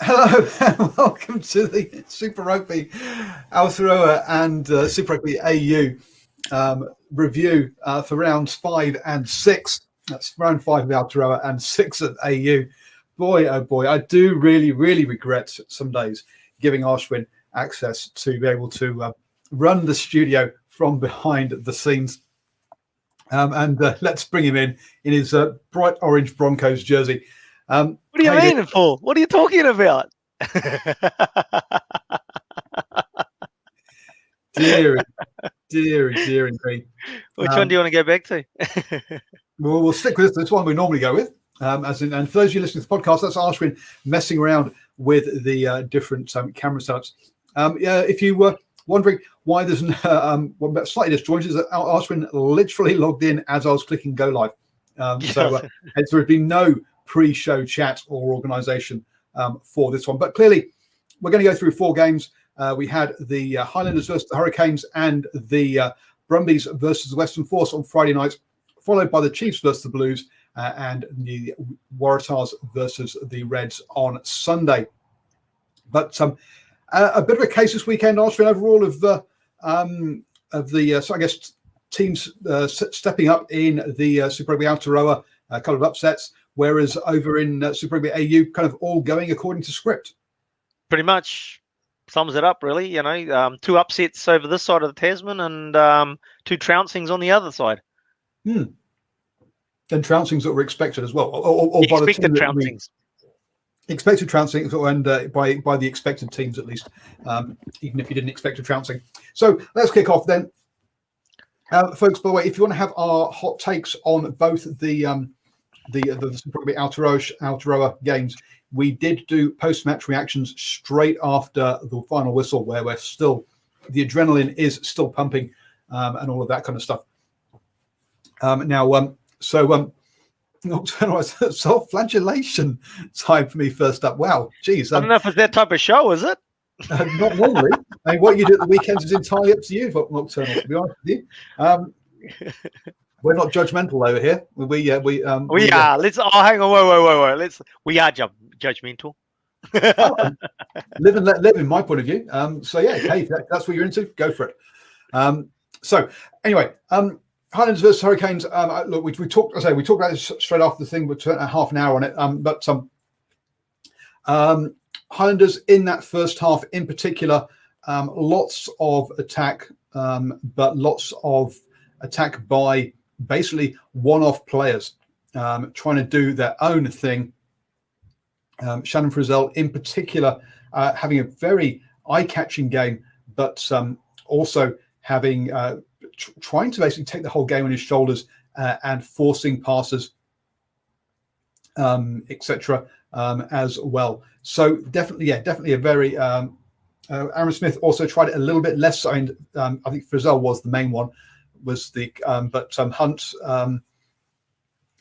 Hello and welcome to the Super Rugby Aotearoa and Super Rugby AU review for rounds 5 and 6. That's round 5 of Aotearoa and 6 at AU. Boy, oh boy, I do really regret some days giving Ashwin access to be able to run the studio from behind the scenes. Let's bring him in his bright orange Broncos jersey. What do you mean, Paul? What are you talking about? Dear me. Which one do you want to go back to? We'll stick with this one we normally go with. And for those of you listening to the podcast, that's Ashwin messing around with the different camera setups. If you were wondering why there's slightly disjointed, is that Ashwin literally logged in as I was clicking go live. There's been no pre-show chat or organisation for this one. But clearly, we're going to go through 4 games. We had the Highlanders versus the Hurricanes and the Brumbies versus the Western Force on Friday night, followed by the Chiefs versus the Blues and the Waratahs versus the Reds on Sunday. But a bit of a case this weekend, Ashwin, overall of the so I guess teams stepping up in the Super Rugby Aotearoa, a couple of upsets. Whereas over in Super Rugby AU, kind of all going according to script. Pretty much sums it up, really. 2 upsets over this side of the Tasman and 2 trouncings on the other side. And trouncings that were expected as well. Or expected trouncings. Expected trouncings, and by the expected teams at least, even if you didn't expect a trouncing. So let's kick off then. Folks, by the way, if you want to have our hot takes on both the Super Rugby Aotearoa games, we did do post-match reactions straight after the final whistle, where we're still, the adrenaline is still pumping, and all of that kind of stuff. Self-flagellation time for me first up. Wow, geez. I don't know if it's that type of show, is it? Not normally. I mean, what you do at the weekends is entirely up to you, Nocturnal, to be honest with you. We're not judgmental over here. We are. Hang on. Wait. We are judgmental. Live and let live, in my point of view. Hey, if that's what you're into, go for it. So anyway, Highlanders versus Hurricanes. Look, we talked about this straight after the thing. We spent half an hour on it. Highlanders in that first half, in particular, lots of attack, but lots of attack by basically one-off players trying to do their own thing. Shannon Frizzell, in particular, having a very eye-catching game, but also having trying to basically take the whole game on his shoulders and forcing passes, etc. As well. So definitely a very. Aaron Smith also tried it a little bit less. I think Frizzell was the main one. But Hunt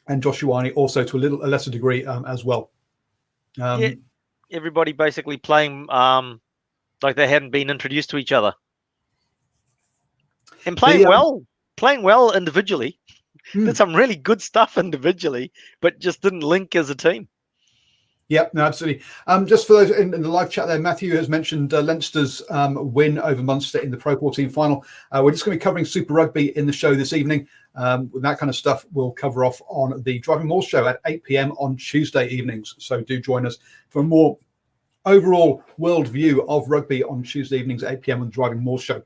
and Josh Ioane also to a lesser degree as well. Everybody basically playing like they hadn't been introduced to each other, and playing well individually. Did some really good stuff individually, but just didn't link as a team. Yep, no, absolutely. Just for those in the live chat there, Matthew has mentioned Leinster's win over Munster in the Pro 14 final. We're just going to be covering Super Rugby in the show this evening. With that kind of stuff, we'll cover off on the Driving Maul show at 8 p.m. on Tuesday evenings. So do join us for a more overall world view of rugby on Tuesday evenings at 8 p.m. on the Driving Maul show.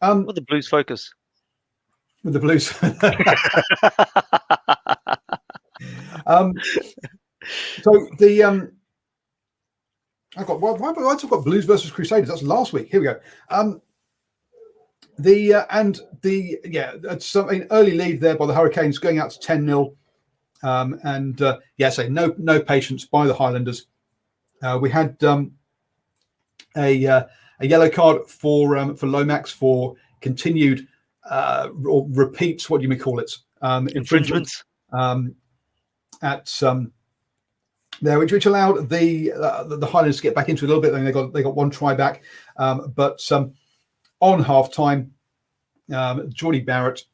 With the Blues focus. With the Blues. So the why have I got Blues versus Crusaders? That's last week. Here we go. It's an early lead there by the Hurricanes, going out to 10-0. No patience by the Highlanders. We had a yellow card for Lomax for continued or repeats. What do you call it? Infringements. There, which allowed the Highlanders to get back into it a little bit. I mean, they got one try back, but on half time, Jordy Barrett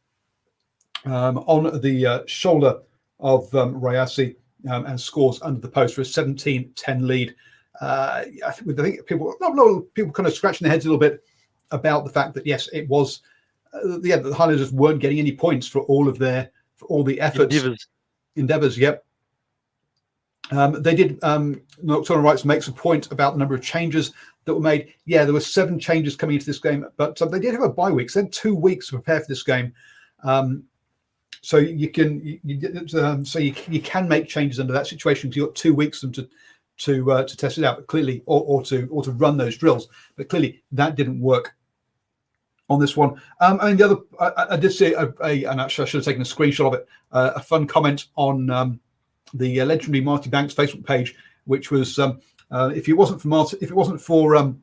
on the shoulder of Rayasi and scores under the post for a 17-10 lead I think people, not a lot of people kind of scratching their heads a little bit about the fact that, yes, it was, the Highlanders weren't getting any points for all the efforts. Endeavours, yep. They did, Nocturnal Rights makes a point about the number of changes that were made. Yeah, there were 7 changes coming into this game, but they did have a bye week. So they had 2 weeks to prepare for this game. So you can make changes under that situation because you've got 2 weeks to test it out, but clearly, or to run those drills. But clearly, that didn't work on this one. I mean, the other, I did see and actually I should have taken a screenshot of it. A fun comment on the legendary Marty Banks Facebook page, which was if it wasn't for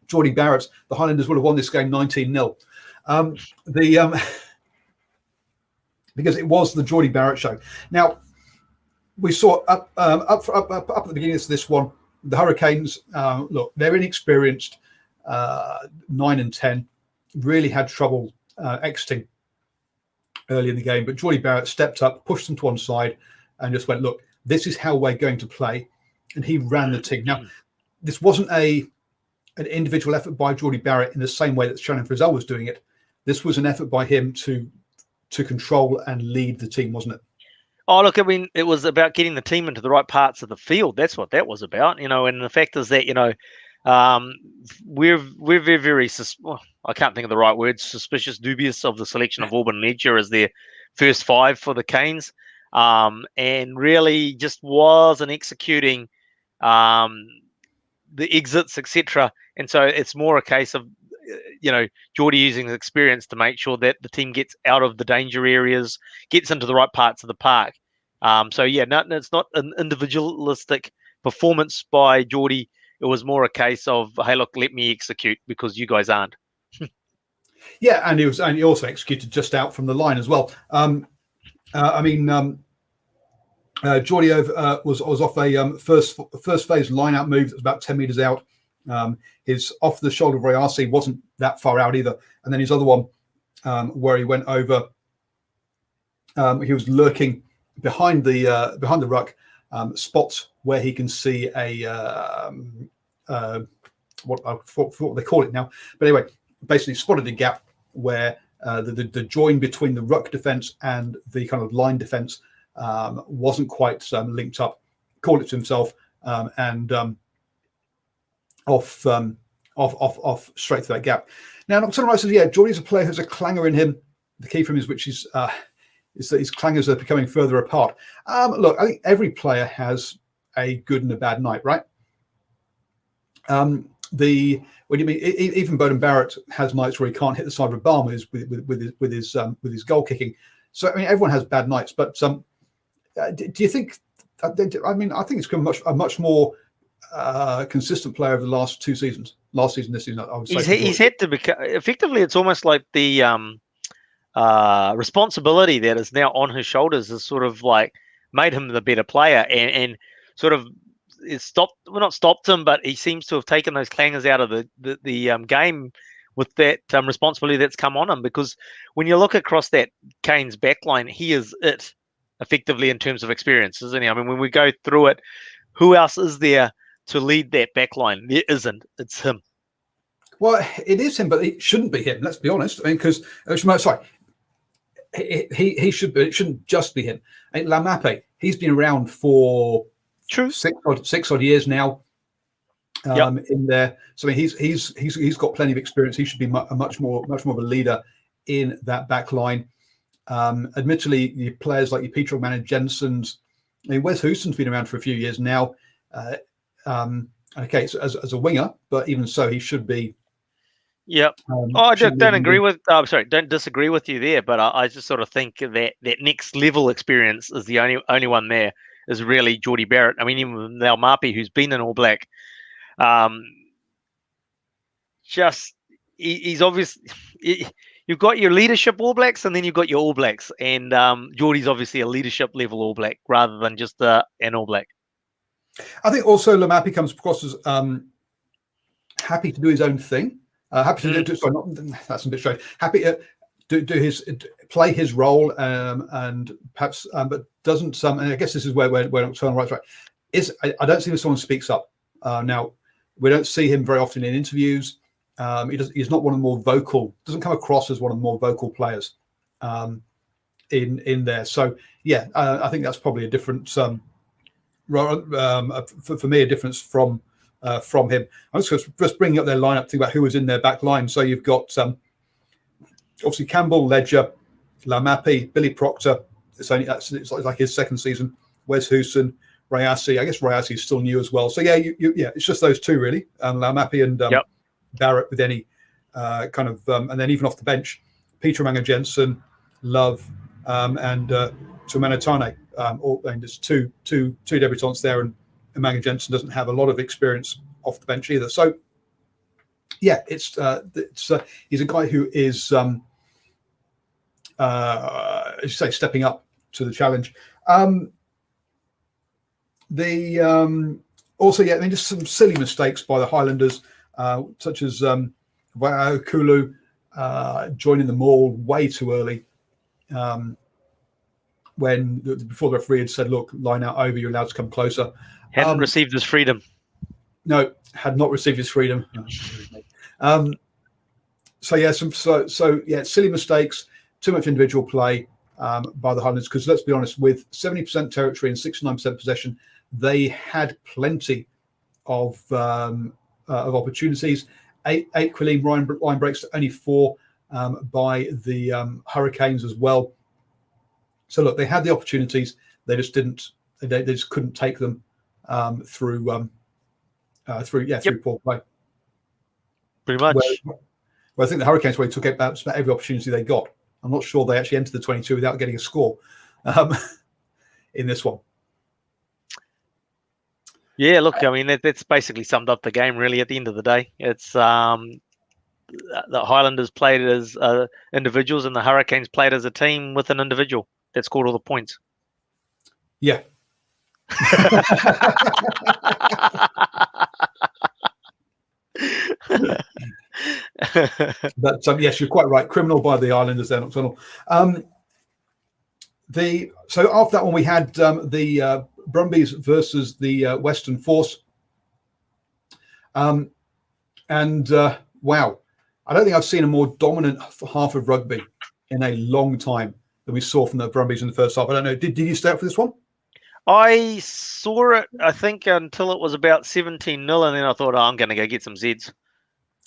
Geordie Barrett, the Highlanders would have won this game 19-0. Because it was the Geordie Barrett show. Now, we saw up at the beginning of this one, the Hurricanes, look, they're inexperienced, 9 and 10, really had trouble exiting early in the game, but Geordie Barrett stepped up, pushed them to one side, and just went, look, this is how we're going to play, and he ran the team. Now, this wasn't an individual effort by Geordie Barrett in the same way that Shannon Frizzell was doing it. This was an effort by him to control and lead the team, wasn't it? Oh, look, I mean, it was about getting the team into the right parts of the field. That's what that was about, and the fact is that, we're very, very, I can't think of the right word, suspicious, dubious of the selection of Auburn Ledger as their first 5 for the Canes, and really just wasn't executing the exits, etc. And so it's more a case of, Geordie using his experience to make sure that the team gets out of the danger areas, gets into the right parts of the park. It's not an individualistic performance by Geordie. It was more a case of, hey, look, let me execute because you guys aren't. Yeah, and he also executed just out from the line as well. Geordie was off a first phase line out move that was about 10 meters out. His off the shoulder of Royasi wasn't that far out either, and then his other one where he went over, he was lurking behind the ruck, spots where he can see what they call it now, but anyway, basically spotted a gap where the join between the ruck defense and the kind of line defense wasn't quite linked up. Called it to himself and off straight through that gap. Now, Nocturnal Rights says, yeah, Geordie's a player who has a clanger in him. The key for him is that his clangers are becoming further apart. Look, I think every player has a good and a bad night, right? What do you mean? Even Bowden Barrett has nights where he can't hit the side of a bar with his goal kicking. So I mean, everyone has bad nights. But do you think? I mean, I think it's become a much more consistent player over the last 2 seasons. Last season, this season, I would say. He's had to become. Effectively, it's almost like the responsibility that is now on his shoulders has sort of like made him the better player and sort of not stopped him, but he seems to have taken those clangers out of the game with that responsibility that's come on him. Because when you look across that Canes backline, he is it effectively in terms of experience, isn't he? I mean, when we go through it, who else is there to lead that backline? There isn't. It's him. Well, it is him, but it shouldn't be him. Let's be honest. I mean, because he should be. It shouldn't just be him. I mean, Lamape, he's been around for six odd years now. In there, so I mean, he's got plenty of experience. He should be much more of a leader in that back line. Admittedly, your players like your Peter O'Man and Jensen's. I mean, Wes Houston's been around for a few years now. Okay, so as a winger, but even so, he should be. Yep. I don't disagree with you there, but I just sort of think that next level experience is the only one there is really Geordie Barrett. I mean, even Lau Mapi, who's been an All Black, he's obviously. You've got your leadership All Blacks, and then you've got your All Blacks, and Geordie's obviously a leadership level All Black rather than just an All Black. I think also Lamapi comes across as happy to do his own thing. Happy to do. Sorry, that's a bit strange. Happy to play his role, and perhaps, but doesn't. And I guess this is where Nocturnal Rights right. I don't see if someone speaks up. Now, we don't see him very often in interviews. He's not one of the more vocal, doesn't come across as one of the more vocal players in there. So, yeah, I think that's probably a difference for me, a difference from him. I'm just bringing up their lineup, think about who was in their back line. So you've got obviously Campbell, Ledger, Lamapi, Billy Proctor. It's like his second season. Wes Houston, Rayasi. I guess Rayasi is still new as well. So yeah, it's just those two really. Lamapi and Barrett with any kind of, and then even off the bench, Peter Manga Jensen, Love, and Tumanatane. And there's two debutants there, and Manga Jensen doesn't have a lot of experience off the bench either. So yeah, it's he's a guy who is, as you say, stepping up to the challenge. Also, yeah, I mean, just some silly mistakes by the Highlanders, such as Kulu joining the maul way too early. Before the referee had said, "Look, line out over, you're allowed to come closer." Hadn't received his freedom. No, had not received his freedom. So yeah, silly mistakes, too much individual play by the Highlanders. Because let's be honest, with 70% territory and 69% possession, they had plenty of opportunities. Eight Quilleen line breaks to only 4 by the Hurricanes as well. So look, they had the opportunities, they just didn't. They just couldn't take them through poor play. Pretty much. Where I think the Hurricanes took about every opportunity they got. I'm not sure they actually entered the 22 without getting a score in this one. Yeah, look, I mean, that's basically summed up the game, really, at the end of the day. It's the Highlanders played as individuals and the Hurricanes played as a team with an individual that scored all the points. Yeah. But yes, you're quite right. Criminal by the Islanders there, Nocturnal. So after that one, we had the Brumbies versus the Western Force. Wow, I don't think I've seen a more dominant half of rugby in a long time than we saw from the Brumbies in the first half. I don't know. Did you stay up for this one? I saw it, I think, until it was about 17-0, and then I thought, I'm going to go get some Zeds.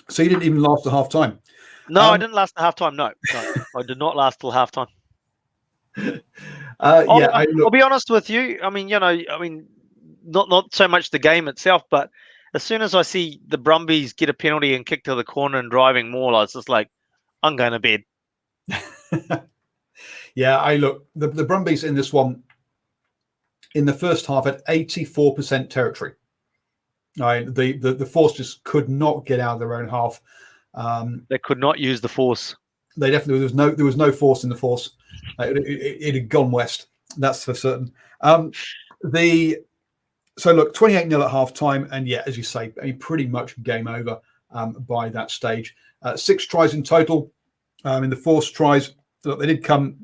So you didn't even last the half time? No, I didn't last the half time. No, I did not last till half time. I'll be honest with you. I mean, not so much the game itself, but as soon as I see the Brumbies get a penalty and kick to the corner and driving more, I was just like, I'm going to bed. Yeah, the Brumbies in this one, in the first half, had 84% territory. The Force just could not get out of their own half. They could not use the Force. They definitely there was no Force in the Force. It had gone west. That's for certain. So look, 28-0 at half time, and yeah, as you say, pretty much game over by that stage. 6 tries in total. In the Force tries, look, they did come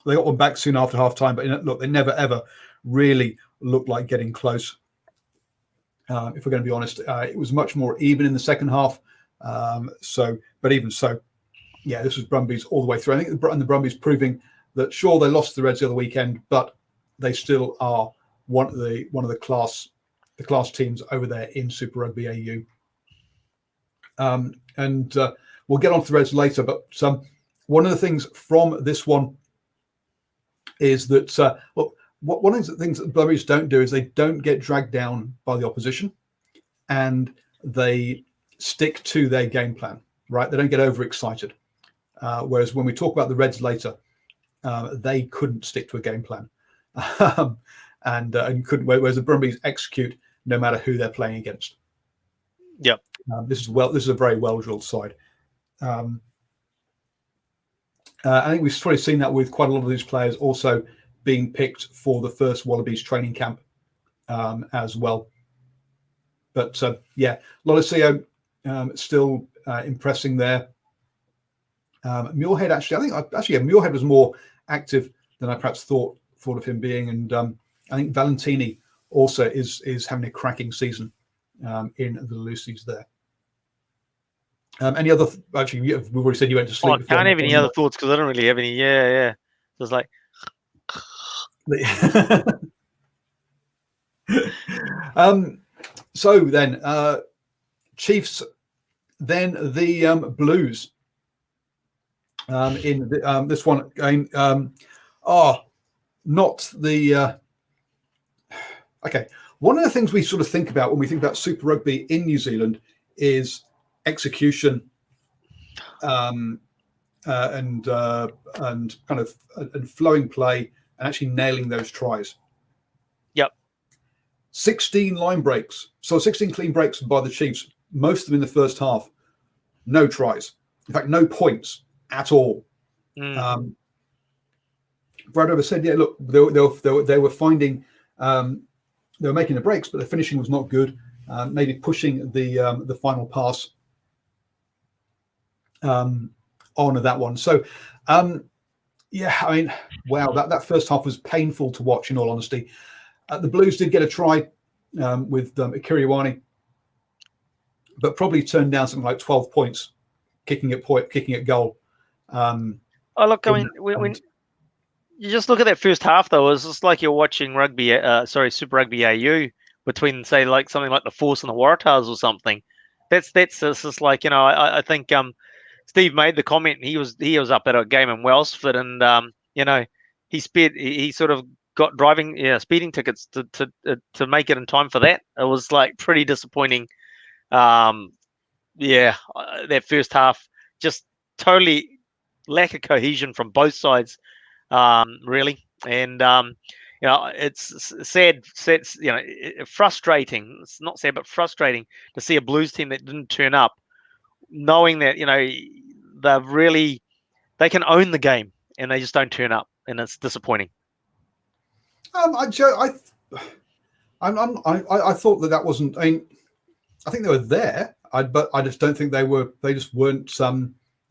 they got one back soon after half time, but look, they never ever really looked like getting close. If we're going to be honest, it was much more even in the second half. But even so, yeah, this was Brumbies all the way through. I think the Brumbies proving that sure, they lost to the Reds the other weekend, but they still are one of the class teams over there in Super Rugby AU. And we'll get on to the Reds later, but one of the things from this one is that one of the things that Brumbies don't do is they don't get dragged down by the opposition, and they stick to their game plan. Right? They don't get overexcited. Whereas when we talk about the Reds later, they couldn't stick to a game plan, and couldn't. Whereas the Brumbies execute no matter who they're playing against. Yep. This is a very well drilled side. I think we've probably seen that with quite a lot of these players also being picked for the first Wallabies training camp as well. But yeah, Lolosio still impressing there. Muirhead Muirhead was more active than I perhaps thought of him being, and I think Valentini also is having a cracking season in the Lucies there. Any other? Actually, we've already said you went to sleep. I can't have any other thoughts because I don't really have any. Yeah. So it's like. So then, Chiefs, then the Blues. In this one game, not the. Okay, one of the things we sort of think about when we think about Super Rugby in New Zealand is execution, and kind of and flowing play and actually nailing those tries. Yep. 16 line breaks, so 16 clean breaks by the Chiefs, most of them in the first half. No tries, in fact, no points at all. Brad Over said, "Yeah, look, they were finding, they were making the breaks, but the finishing was not good. Maybe pushing the final pass on that one." So, yeah, I mean, wow, that first half was painful to watch. In all honesty, the Blues did get a try with Akiriwani, but probably turned down something like 12 points, kicking at goal. Look, I mean, when you just look at that first half, though, it's just like you're watching Super Rugby AU between, say, like something like the Force and the Waratahs or something. That's just like, I think Steve made the comment. He was up at a game in Wellsford, and he sort of got speeding tickets to make it in time for that. It was like pretty disappointing. That first half, just totally lack of cohesion from both sides, really. And it's sad, frustrating. It's not sad, but frustrating to see a Blues team that didn't turn up, knowing that they can own the game and they just don't turn up, and it's disappointing. I thought that wasn't. I think they were there, but I just don't think they were. They just weren't.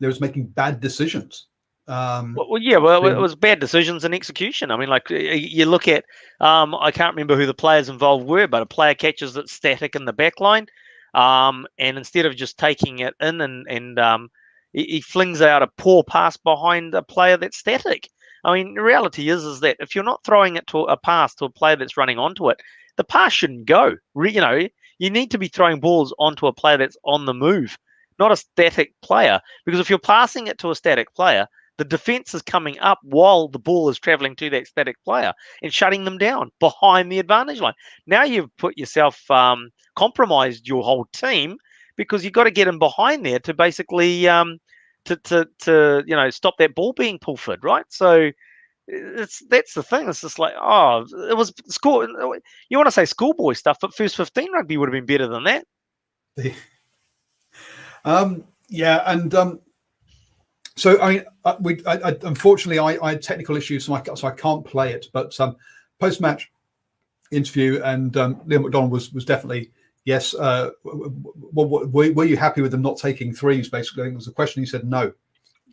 They was making bad decisions. It was bad decisions and execution. I mean, like you look at, I can't remember who the players involved were, but a player catches it static in the back line, and instead of just taking it in and he flings out a poor pass behind a player that's static. I mean, the reality is that if you're not throwing it to a pass to a player that's running onto it, the pass shouldn't go. You need to be throwing balls onto a player that's on the move, not a static player. Because if you're passing it to a static player, the defense is coming up while the ball is traveling to that static player and shutting them down behind the advantage line. Now you've put yourself, compromised your whole team, because you've got to get them behind there to basically to stop that ball being pilfered, right? So that's the thing. It's just like, it was school. You want to say schoolboy stuff, but first 15 rugby would have been better than that. So I mean, unfortunately I had technical issues, so I can't play it. But post-match interview, and Liam McDonald was definitely yes. Were you happy with them not taking threes? Basically, I think was the question. He said no.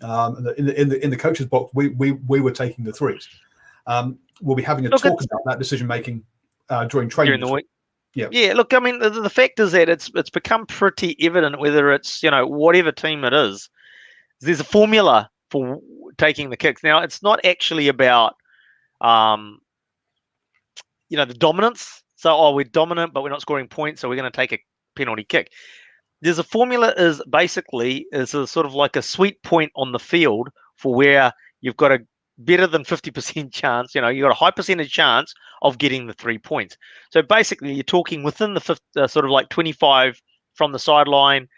In the coach's box, we were taking the threes. We'll be having a talk about that decision making during training during the week. Yeah. Look, I mean, the fact is that it's become pretty evident, whether it's whatever team it is, there's a formula for taking the kicks. Now, it's not actually about the dominance. So, we're dominant, but we're not scoring points, so we're going to take a penalty kick. There's a formula is a sort of like a sweet point on the field for where you've got a better than 50% chance, you've got a high percentage chance of getting the 3 points. So basically you're talking within the sort of like 25 from the sideline,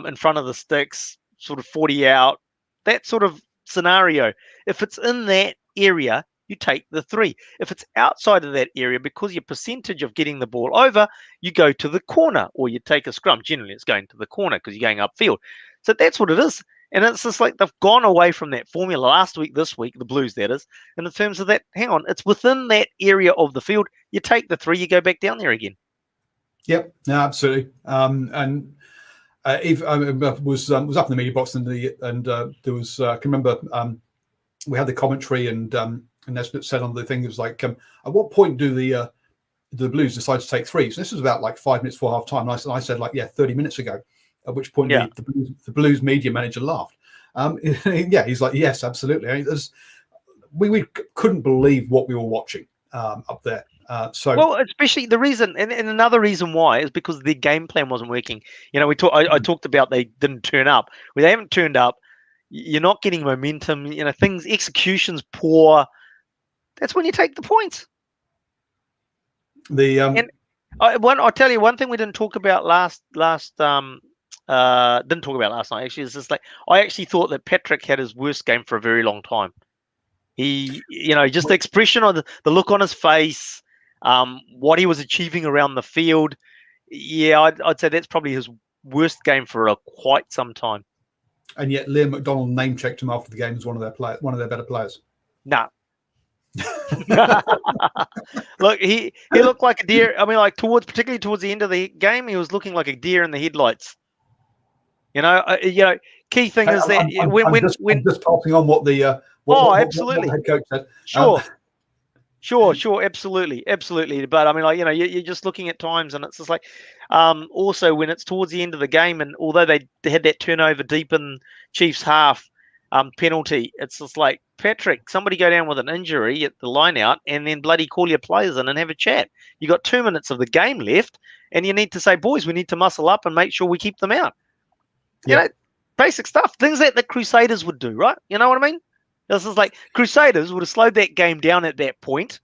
in front of the sticks, sort of 40 out, that sort of scenario. If it's in that area, you take the 3. If it's outside of that area, because your percentage of getting the ball over, you go to the corner or you take a scrum. Generally, it's going to the corner because you're going upfield. So that's what it is. And it's just like they've gone away from that formula last week, this week, the Blues, that is. And in terms of that, hang on, it's within that area of the field. You take the 3, you go back down there again. Yep, no, absolutely. And Eve was up in the media box, and there was I can remember we had the commentary, and Nesbitt said on the thing, it was like, at what point do the the Blues decide to take three. So this was about like 5 minutes before half time. And I said, like, 30 minutes ago, at which point the Blues media manager laughed. He's like, yes, absolutely. I mean, we couldn't believe what we were watching up there. Well, especially the reason, and another reason why is because their game plan wasn't working. I talked about they didn't turn up. When they haven't turned up, you're not getting momentum. Execution's poor. That's when you take the points. I'll tell you one thing we didn't talk about last night. Actually, is just like I actually thought that Patrick had his worst game for a very long time. He, just the expression on the look on his face, what he was achieving around the field. Yeah, I'd say that's probably his worst game for quite some time. And yet, Liam McDonald name checked him after the game as one of their better players. No. Look, he looked like a deer. I mean, like particularly towards the end of the game, he was looking like a deer in the headlights. Key thing is that I'm just passing on what the absolutely what the head coach said. Sure, absolutely. But I mean, you're just looking at times, and it's just like, also when it's towards the end of the game, and although they had that turnover deep in Chiefs half, penalty, it's just like, Patrick, somebody go down with an injury at the line out, and then bloody call your players in and have a chat. You got 2 minutes of the game left, and you need to say, boys, we need to muscle up and make sure we keep them out. Basic stuff, things that the Crusaders would do, right? You know what I mean? This is like Crusaders would have slowed that game down at that point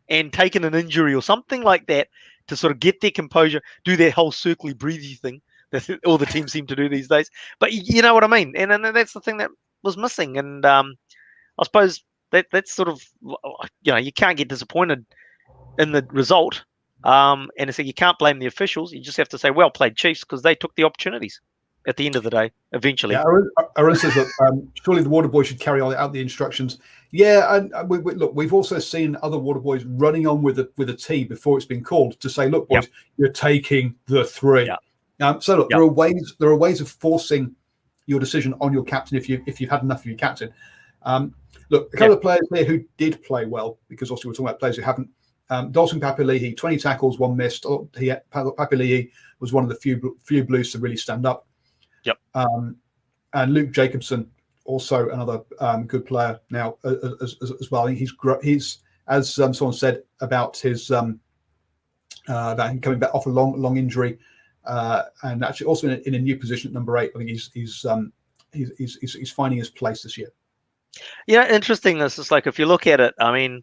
and taken an injury or something like that to sort of get their composure, do their whole circly breathy thing that all the teams seem to do these days. But you know what I mean? And that's the thing that was missing. And I suppose that's sort of, you can't get disappointed in the result. And so you can't blame the officials. You just have to say, well played, Chiefs, because they took the opportunities at the end of the day, eventually. Yeah, Aaron says that surely the Water Boys should carry out the instructions. Yeah, and look, we've also seen other Water Boys running on with a T before it's been called to say, look, boys, you're taking the three. So look, there are ways of forcing your decision on your captain if you've had enough of your captain. Look, a couple of players here who did play well, because also we're talking about players who haven't. Dalton Papali'i, 20 tackles, 1 missed. Papali'i was one of the few Blues to really stand up. And Luke Jacobson, also another good player now as well. He's as someone said about his about him coming back off a long injury, and actually also in a new position at number 8. I think he's finding his place this year. Yeah, interesting. This is like, if you look at it, I mean,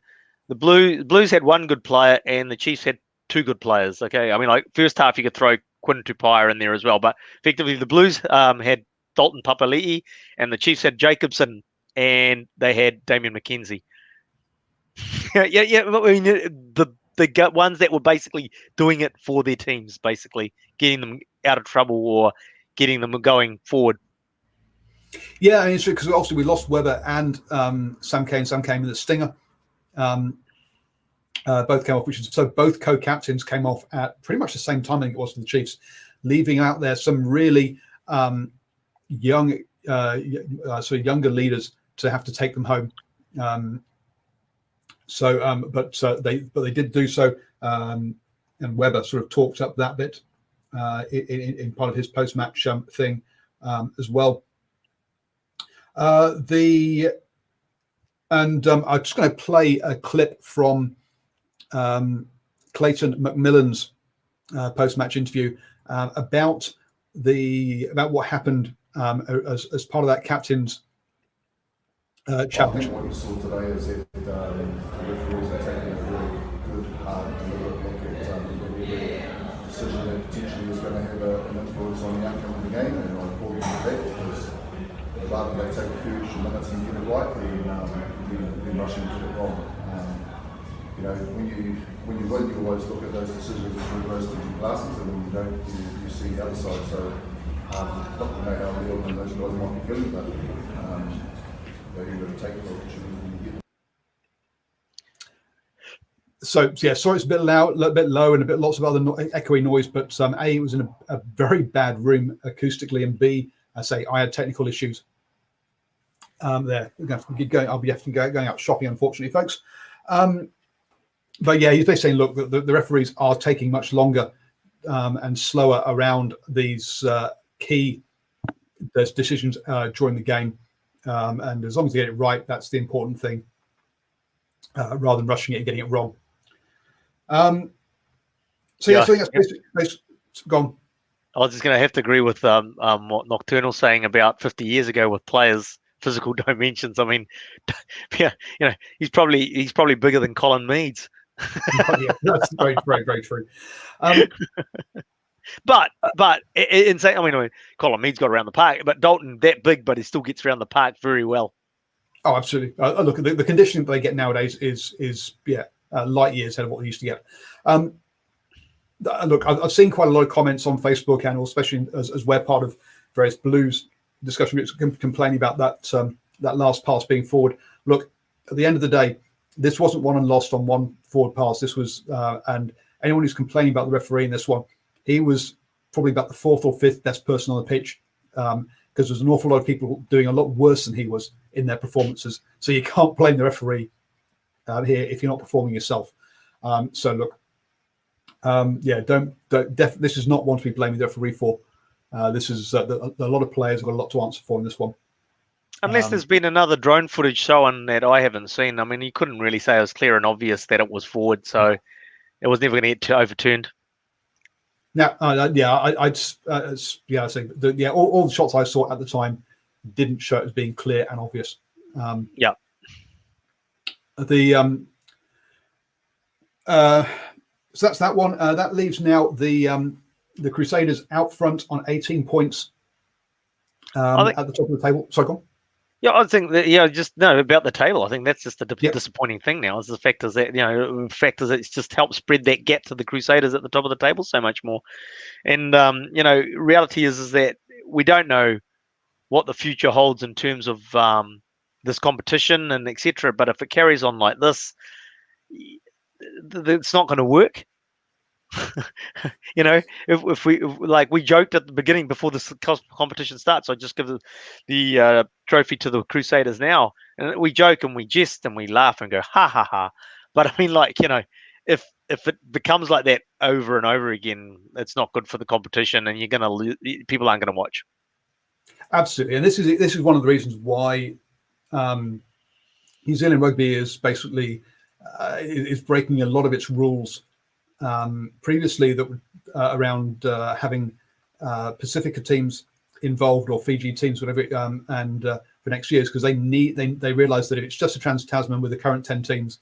the Blues had one good player and the Chiefs had 2 good players. Okay, I mean, like first half you could throw Quinn Tupaia in there as well, but effectively the Blues had Dalton Papali'i and the Chiefs had Jacobson and they had Damian McKenzie. I mean, the ones that were basically doing it for their teams, basically getting them out of trouble or getting them going forward. Yeah, I mean, it's true, because obviously we lost Webber and Sam Cane. Sam came in the Stinger. Both came off, so both co-captains came off at pretty much the same time. I think it was for the Chiefs, leaving out there some really young, sort of younger leaders to have to take them home. But they did do so, and Webber sort of talked up that bit in part of his post-match thing as well. I'm just going to play a clip from Clayton McMillan's post-match interview about what happened as part of that captain's challenge. I think what you saw today is that the referees are taking a really good, deliberate look at every decision that potentially was going to have an influence on the outcome of the game, and I'm according to that, because rather they take a few extra minutes and get it right, then rushing to get it wrong. When you win, you always look at those decisions through rose-tinted glasses, and when you don't, you see the other side. So, not to know how Leo and those guys might be feeling, but you've got to take the opportunity when you get it. So yeah, sorry, it's a bit loud, a bit low, and lots of other echoey noise. But A, it was in a very bad room acoustically, and B, I had technical issues. There, we're going to keep going. I'll be having to going out shopping, unfortunately, folks. But yeah, he's basically saying, look, the referees are taking much longer and slower around these key decisions during the game. And as long as they get it right, that's the important thing, rather than rushing it and getting it wrong. So yeah, so I think that's basically gone. I was just going to have to agree with what Nocturnal's saying about 50 years ago with players' physical dimensions. I mean, yeah, he's probably bigger than Colin Meads. Yeah, that's very, very, very true. But in saying, I mean, Colin Meads got around the park, but Dalton that big, but he still gets around the park very well. Oh, absolutely. Look, the conditioning that they get nowadays is light years ahead of what they used to get. Look, I've seen quite a lot of comments on Facebook, and especially as we're part of various Blues discussion groups complaining about that last pass being forward. Look, at the end of the day, this wasn't won and lost on one forward pass. This was, and anyone who's complaining about the referee in this one, he was probably about the fourth or fifth best person on the pitch, because there's an awful lot of people doing a lot worse than he was in their performances. So you can't blame the referee here if you're not performing yourself. So look, this is not one to be blaming the referee for. This is a lot of players have got a lot to answer for in this one. Unless there's been another drone footage shown that I haven't seen. I mean, you couldn't really say it was clear and obvious that it was forward, so it was never going to get overturned. Now, all the shots I saw at the time didn't show it as being clear and obvious. So that's that one. That leaves now the Crusaders out front on 18 points at the top of the table. Sorry, go on. Yeah, I think that about the table. I think that's just the disappointing thing now. Is the fact is that it's just helped spread that gap to the Crusaders at the top of the table so much more. And reality is that we don't know what the future holds in terms of this competition and etc. But if it carries on like this, it's not going to work. If we joked at the beginning before this competition starts, I just give the trophy to the Crusaders now, and we joke and we jest and we laugh and go ha ha ha. But I mean, if it becomes like that over and over again, it's not good for the competition, and people aren't going to watch. Absolutely, and this is one of the reasons why New Zealand rugby is basically is breaking a lot of its rules. Previously, that around having Pacifica teams involved or Fiji teams, whatever, and for next year's, because they realise that if it's just a Trans-Tasman with the current 10 teams,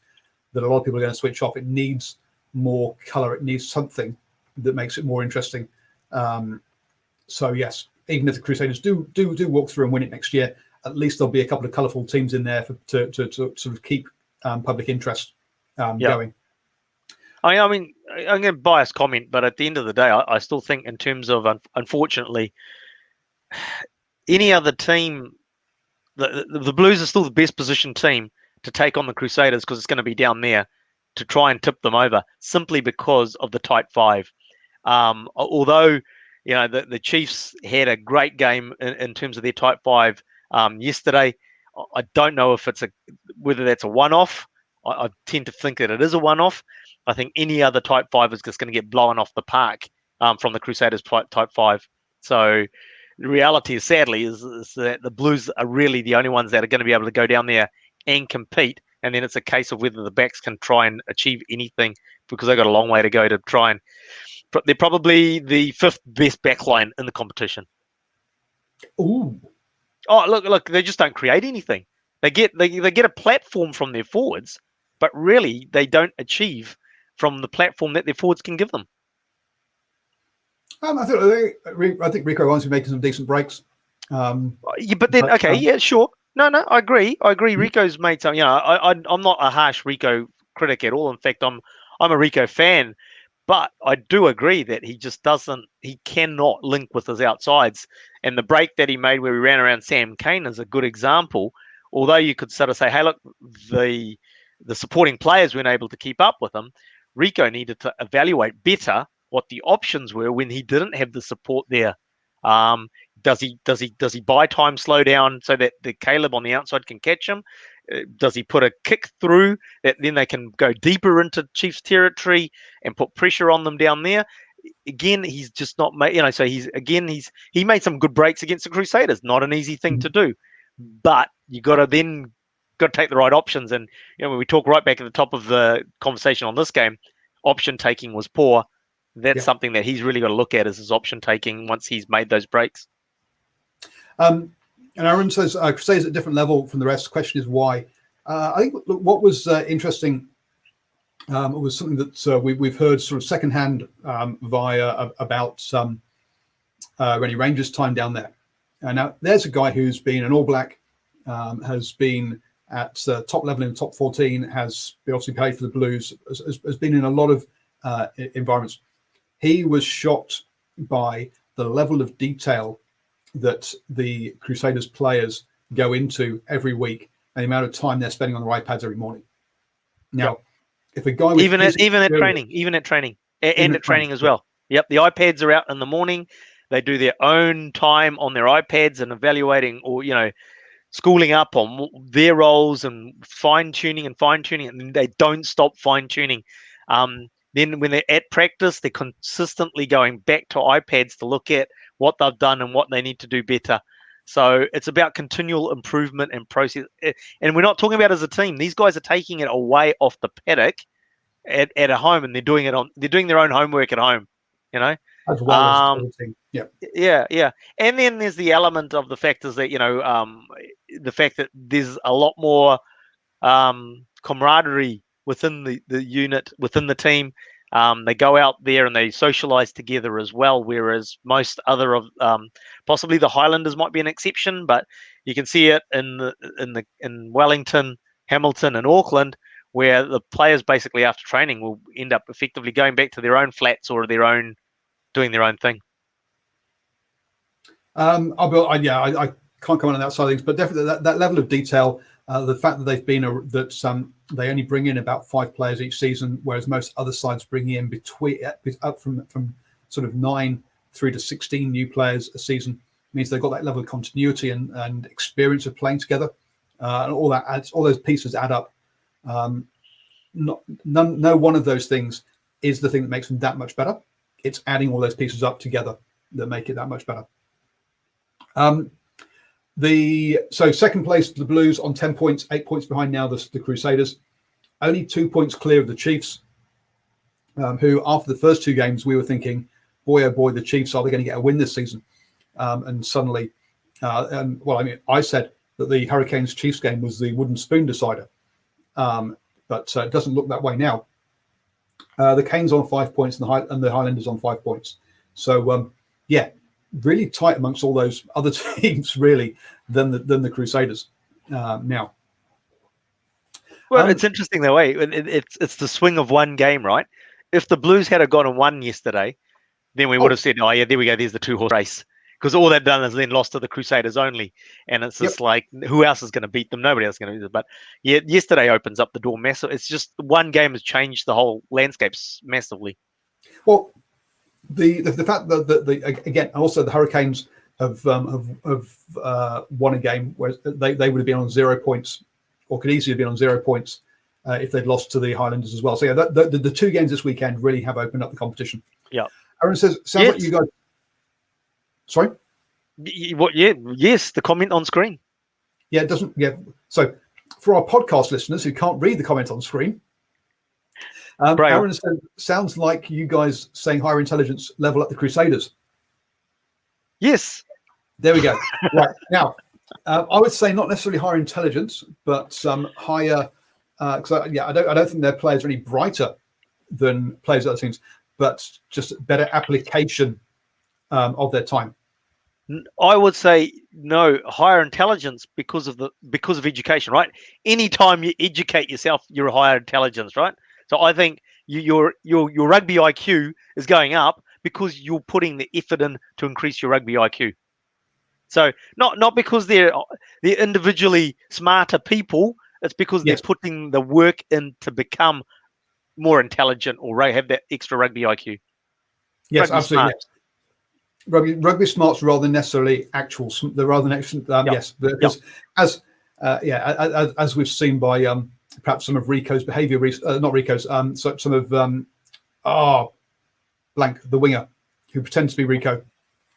that a lot of people are going to switch off. It needs more colour. It needs something that makes it more interesting. So yes, even if the Crusaders do walk through and win it next year, at least there'll be a couple of colourful teams in there to sort of keep public interest going. I mean, I'm going to bias comment, but at the end of the day, I still think in terms of, unfortunately, any other team, the Blues are still the best positioned team to take on the Crusaders because it's going to be down there to try and tip them over simply because of the tight five. Although, the Chiefs had a great game in terms of their tight five yesterday, I don't know if whether that's a one-off. I tend to think that it is a one-off. I think any other type 5 is just going to get blown off the park from the Crusaders type 5. So the reality is, sadly, is that the Blues are really the only ones that are going to be able to go down there and compete. And then it's a case of whether the backs can try and achieve anything because they've got a long way to go to try and. They're probably the 5th best back line in the competition. Ooh. Oh, look! They just don't create anything. They get a platform from their forwards, but really they don't achieve from the platform that their forwards can give them. I think Rico Owens is making some decent breaks. Sure. No, I agree. Rico's made some. I'm not a harsh Rico critic at all. In fact, I'm a Rico fan. But I do agree that he cannot link with his outsides. And the break that he made where he ran around Sam Cane is a good example. Although you could sort of say, hey, look, the supporting players weren't able to keep up with him. Rico needed to evaluate better what the options were when he didn't have the support there. Does he buy time, slow down so that the Caleb on the outside can catch him? Does he put a kick through that then they can go deeper into Chiefs territory and put pressure on them down there? Again, he's just not made, so he made some good breaks against the Crusaders. Not an easy thing to do, but you got to take the right options. And when we talk right back at the top of the conversation on this game, option taking was poor. That's something that he's really got to look at, is his option taking once he's made those breaks. And Aaron says Crusaders at a different level from the rest. The question is why. I think what was interesting was something that we've heard sort of secondhand via about Rennie Rangers' time down there. Now there's a guy who's been an All Black, has been at top level in the top 14, has obviously played for the Blues, has been in a lot of environments. He was shocked by the level of detail that the Crusaders players go into every week and the amount of time they're spending on their iPads every morning. Now, if a guy with even at training as well. Yep, the iPads are out in the morning. They do their own time on their iPads and evaluating, or schooling up on their roles and fine tuning, and they don't stop fine tuning. Then when they're at practice, they're consistently going back to iPads to look at what they've done and what they need to do better. So it's about continual improvement and process. And we're not talking about as a team. These guys are taking it away off the paddock at a home, and they're doing their own homework at home, as well as the team. Yeah. And then there's the element of the fact is that, the fact that there's a lot more camaraderie within the unit, within the team. They go out there and they socialize together as well, whereas most other of possibly the Highlanders might be an exception, but you can see it in Wellington, Hamilton, and Auckland, where the players basically after training will end up effectively going back to their own flats or doing their own thing. I can't comment on that side of things, but definitely that level of detail, the fact that they've been they only bring in about 5 players each season, whereas most other sides bring in up from sort of 9 through to 16 new players a season, means they've got that level of continuity and experience of playing together, and all those pieces add up. No one of those things is the thing that makes them that much better. It's adding all those pieces up together that make it that much better. So second place the Blues on 10 points, 8 points behind now the Crusaders, only 2 points clear of the Chiefs, who after the first 2 games we were thinking, boy oh boy, the Chiefs, are they going to get a win this season? And suddenly, I said that the Hurricanes Chiefs game was the wooden spoon decider, but it doesn't look that way now. The Canes on 5 points and the Highlanders on 5 points. So really tight amongst all those other teams, really, than the Crusaders now. Well, it's interesting that way. It's the swing of one game, right? If the Blues had gone and won yesterday, then we would have said, oh yeah, there we go, there's the 2-horse race. Because all they've done is then lost to the Crusaders only. And it's just like, who else is going to beat them? Nobody else is going to beat them. But yeah, yesterday opens up the door massive. It's just one game has changed the whole landscape massively. Well, the fact that again, also the Hurricanes have won a game where they would have been on 0 points, or could easily have been on 0 points if they'd lost to the Highlanders as well. So yeah, the 2 games this weekend really have opened up the competition. Yeah. Aaron says, sounds like you guys. Sorry? What? Yeah. Yes, the comment on screen. Yeah, it doesn't. Yeah. So for our podcast listeners who can't read the comment on screen, Aaron said, sounds like you guys saying higher intelligence level up the Crusaders. Yes. There we go. Right. Now, I would say not necessarily higher intelligence, but higher. Because I don't think their players are any brighter than players of other teams, but just better application of their time. I would say no, higher intelligence because of education, right? Anytime you educate yourself, you're a higher intelligence, right? So I think your rugby IQ is going up because you're putting the effort in to increase your rugby IQ. So not because they're individually smarter people, it's because they're putting the work in to become more intelligent or have that extra rugby IQ. Yes, rugby absolutely. Yes. Rugby smarts rather than necessarily actual. Yes, because as as we've seen by perhaps some of Rico's behaviour, not Rico's, some of blank the winger who pretends to be Rico,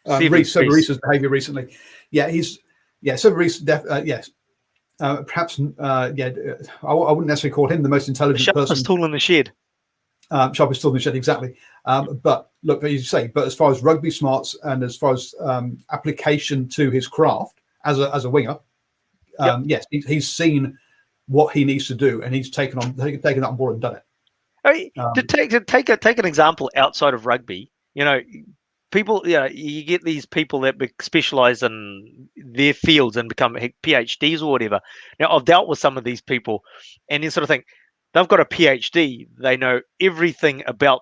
Severice's behaviour recently. Severice, yes. Perhaps, I wouldn't necessarily call him the most intelligent person. Sharpest tool in the shed. Sharpest tool in the shed, exactly. But look, as you say, but as far as rugby smarts and as far as application to his craft as a winger, yes, he's seen what he needs to do, and he's taken that on board and done it. I mean, to take an example outside of rugby, people, you get these people that specialize in their fields and become PhDs or whatever. Now, I've dealt with some of these people, and you sort of think they've got a PhD, they know everything about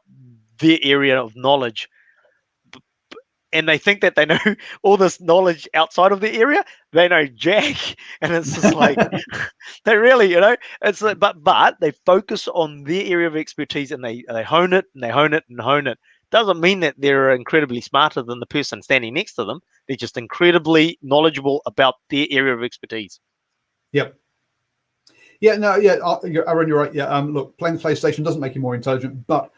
their area of knowledge, and they think that they know all this knowledge outside of their area. They know jack, and it's just like they really, it's like, but they focus on their area of expertise, and they hone it and they hone it and hone it. Doesn't mean that they're incredibly smarter than the person standing next to them. They're just incredibly knowledgeable about their area of expertise. Yep. Yeah. No. Yeah. Aaron, you're right. Yeah. Look, playing the PlayStation doesn't make you more intelligent, but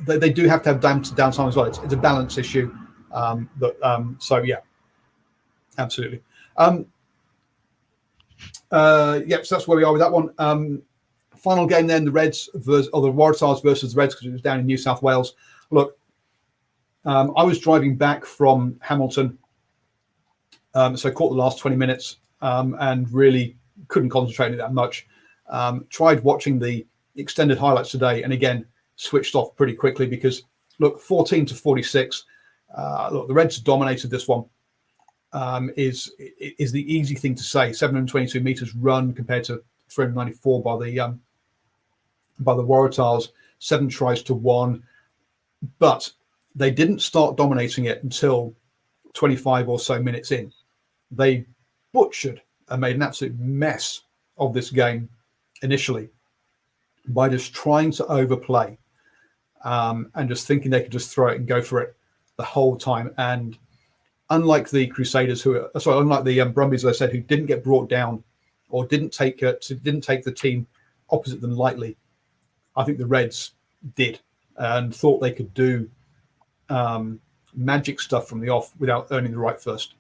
they do have to have downtime as well. It's a balance issue. So yeah, absolutely. So that's where we are with that one. Final game then, the Waratahs versus the Reds, because it was down in New South Wales. Look, I was driving back from Hamilton, so I caught the last 20 minutes and really couldn't concentrate that much. Tried watching the extended highlights today, and again, switched off pretty quickly because, look, 14-46. Look, the Reds dominated this one. Is the easy thing to say. 722 meters run compared to 394 by the Waratahs. 7 tries to 1, but they didn't start dominating it until 25 or so minutes in. They butchered and made an absolute mess of this game initially by just trying to overplay and just thinking they could just throw it and go for it the whole time. And unlike the Crusaders, unlike the Brumbies, as I said, who didn't get brought down or didn't take the team opposite them lightly, I think the Reds did and thought they could do magic stuff from the off without earning the right first.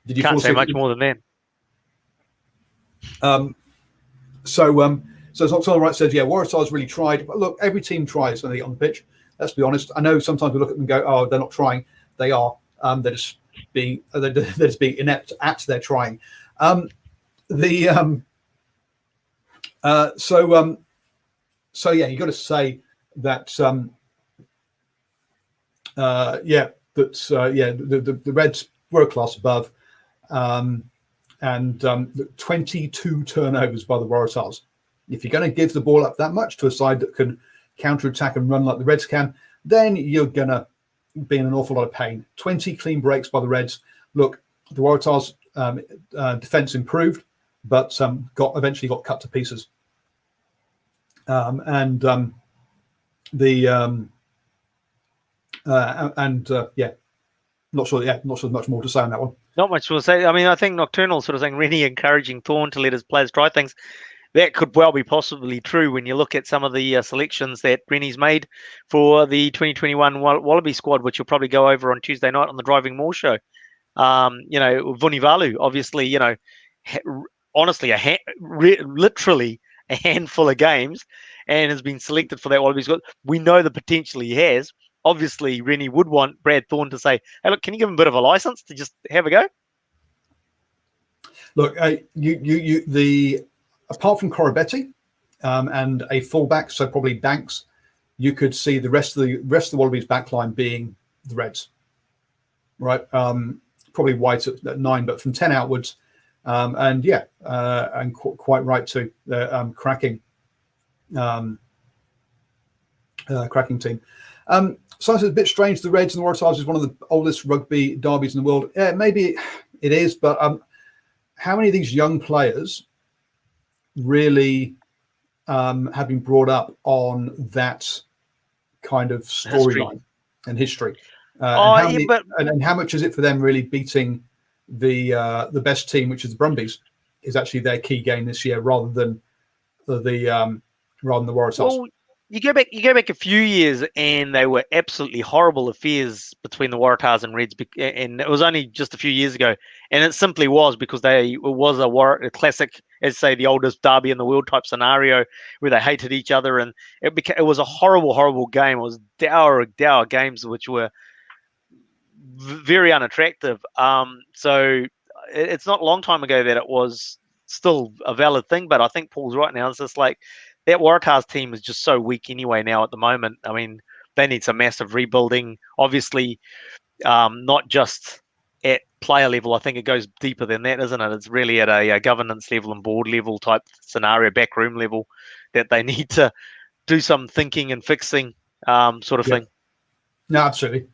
Did you can't say much more than that? So it's not right. Says, yeah, Waratahs really tried. But look, every team tries when they get on the pitch. Let's be honest. I know sometimes we look at them and go, "Oh, they're not trying." They are. They're just being inept at their trying. So yeah, you got to say that. The Reds were a class above, and 22 turnovers by the Waratahs. If you're going to give the ball up that much to a side that can counter-attack and run like the Reds can, then you're going to be in an awful lot of pain. 20 clean breaks by the Reds. Look, the Waratahs' defence improved, but eventually got cut to pieces. Not sure much more to say on that one. Not much to say. I mean, I think Nocturnal sort of saying really encouraging Thorn to let his players try things. That could well be possibly true when you look at some of the selections that Rennie's made for the 2021 Wallaby squad, which you'll probably go over on Tuesday night on the Driving More show. Vunivalu, obviously, honestly, literally a handful of games and has been selected for that Wallaby squad. We know the potential he has. Obviously, Rennie would want Brad Thorn to say, "Hey, look, can you give him a bit of a license to just have a go?" Look, apart from Corabetti and a fullback, so probably Banks, you could see the rest of the Wallabies backline being the Reds, right? Probably White at 9, but from 10 outwards, and quite right too. They're cracking team. So it's a bit strange. The Reds and the Waratahs is one of the oldest rugby derbies in the world. Yeah, maybe it is, but how many of these young players really have been brought up on that kind of storyline and history? And how much is it for them really beating the best team, which is the Brumbies, is actually their key game this year, rather than the Waratahs? Well, you go back a few years, and they were absolutely horrible affairs between the Waratahs and Reds, and it was only just a few years ago, and it simply was because it was a classic, as say, the oldest derby in the world type scenario where they hated each other, and it was a horrible game. It was dour games which were very unattractive. So it's not a long time ago that it was still a valid thing, but I think Paul's right now. It's just like that Waratahs team is just so weak anyway now at the moment. I mean, they need some massive rebuilding. Obviously, not just at player level. I think it goes deeper than that, isn't it? It's really at a governance level and board level type scenario, backroom level, that they need to do some thinking and fixing sort of thing. No, absolutely.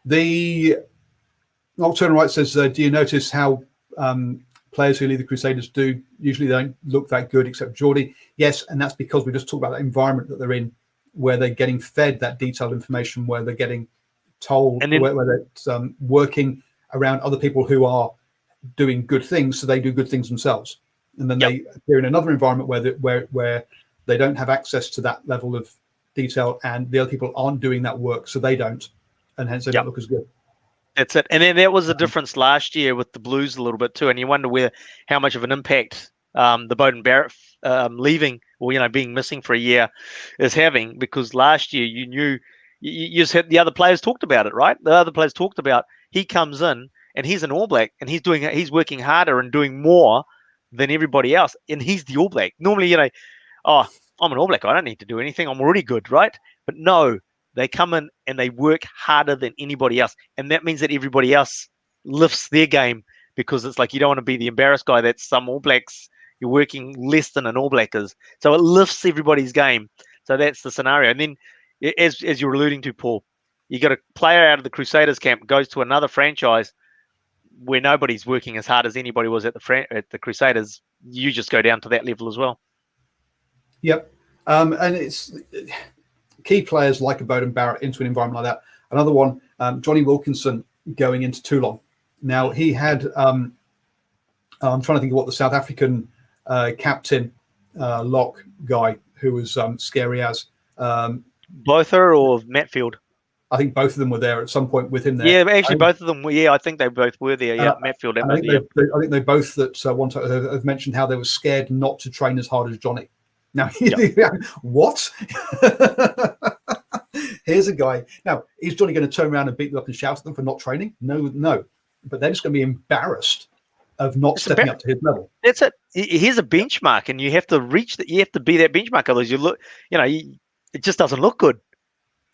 The Aotearoa Right says, do you notice how players who lead the Crusaders usually don't look that good, except Geordie? Yes, and that's because we just talked about that environment that they're in, where they're getting fed that detailed information, where they're getting told, and where they're working around other people who are doing good things, so they do good things themselves. And then they appear in another environment where they don't have access to that level of detail, and the other people aren't doing that work, so they don't, and hence they don't look as good. That's it. And then that was the difference last year with the Blues a little bit too. And you wonder how much of an impact the Beauden Barrett leaving, or being missing for a year, is having, because last year you just had the other players talked about it, right? The other players talked about he comes in and he's an All Black and he's working harder and doing more than everybody else, and he's the All Black. Normally, I'm an All Black, I don't need to do anything, I'm already good, right? But no, they come in and they work harder than anybody else. And that means that everybody else lifts their game, because it's like you don't want to be the embarrassed guy that's some All Blacks. You're working less than an All Black is. So it lifts everybody's game. So that's the scenario. And then, as you're alluding to, Paul, you got a player out of the Crusaders camp, goes to another franchise where nobody's working as hard as anybody was at the Crusaders. You just go down to that level as well. Yep. And it's key players like a Beauden Barrett into an environment like that. Another one, Johnny Wilkinson going into Toulon. Now he had, I'm trying to think of what the South African captain lock guy who was scary as. Bother or Matfield? I think both of them were there at some point with him there. Yeah, actually both of them were. Yeah, I think they both were there. Yeah, Matfield. I think they both have mentioned how they were scared not to train as hard as Johnny. Now, what? Here's a guy. Now, is Johnny going to turn around and beat them up and shout at them for not training? No. But they're just going to be embarrassed of not stepping up to his level. That's it. Here's a benchmark, and you have to reach that. You have to be that benchmark. Otherwise, it just doesn't look good.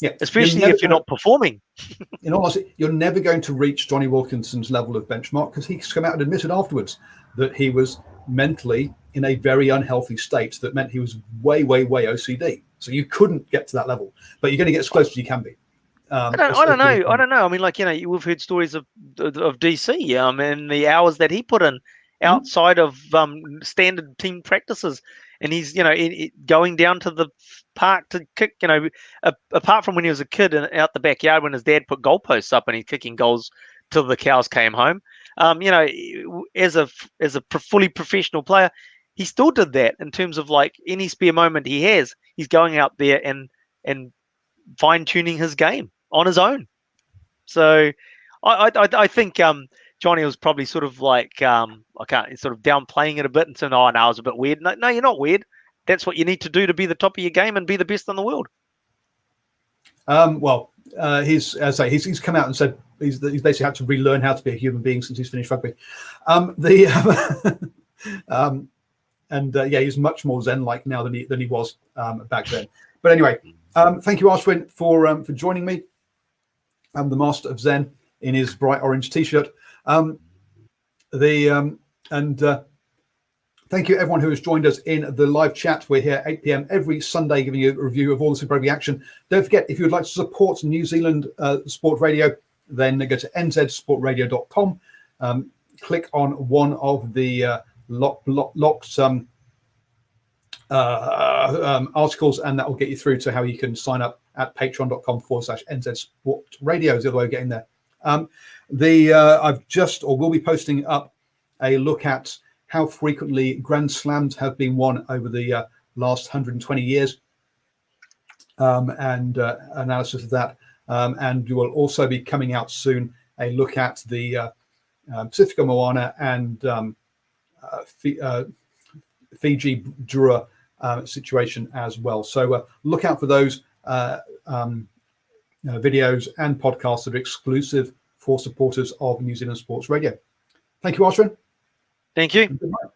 Yeah, especially if you're not performing. In all honesty, you're never going to reach Johnny Wilkinson's level of benchmark, because he's come out and admitted afterwards that he was mentally in a very unhealthy state that meant he was way OCD. So you couldn't get to that level, but you're going to get as close as you can be. I don't know. I mean, we've heard stories of DC and the hours that he put in outside of standard team practices, and he's going down to the park to kick. Apart from when he was a kid and out the backyard when his dad put goalposts up and he's kicking goals till the cows came home. As a fully professional player, he still did that in terms of like any spare moment he has, he's going out there and fine tuning his game on his own. So I think Johnny was probably sort of like sort of downplaying it a bit and saying, "Oh no, it was a bit weird." No, you're not weird. That's what you need to do to be the top of your game and be the best in the world. He's come out and said he's basically had to relearn how to be a human being since he's finished rugby. He's much more Zen-like now than he was back then. But anyway, thank you, Ashwin, for joining me. I'm the master of Zen in his bright orange T-shirt. Thank you, everyone who has joined us in the live chat. We're here 8 p.m. every Sunday giving you a review of all the Super Rugby action. Don't forget, if you would like to support New Zealand Sport Radio, then go to nzsportradio.com. Click on one of the locked articles, and that will get you through to how you can sign up at patreon.com/NZ Sport Radio is the other way of getting there. I've just, or will be posting up a look at how frequently Grand Slams have been won over the last 120 years, and analysis of that. And you will also be coming out soon a look at the Pacifico Moana and Fiji Drua situation as well. So look out for those videos and podcasts that are exclusive for supporters of New Zealand Sports Radio. Thank you, Ashwin. Thank you. Good night.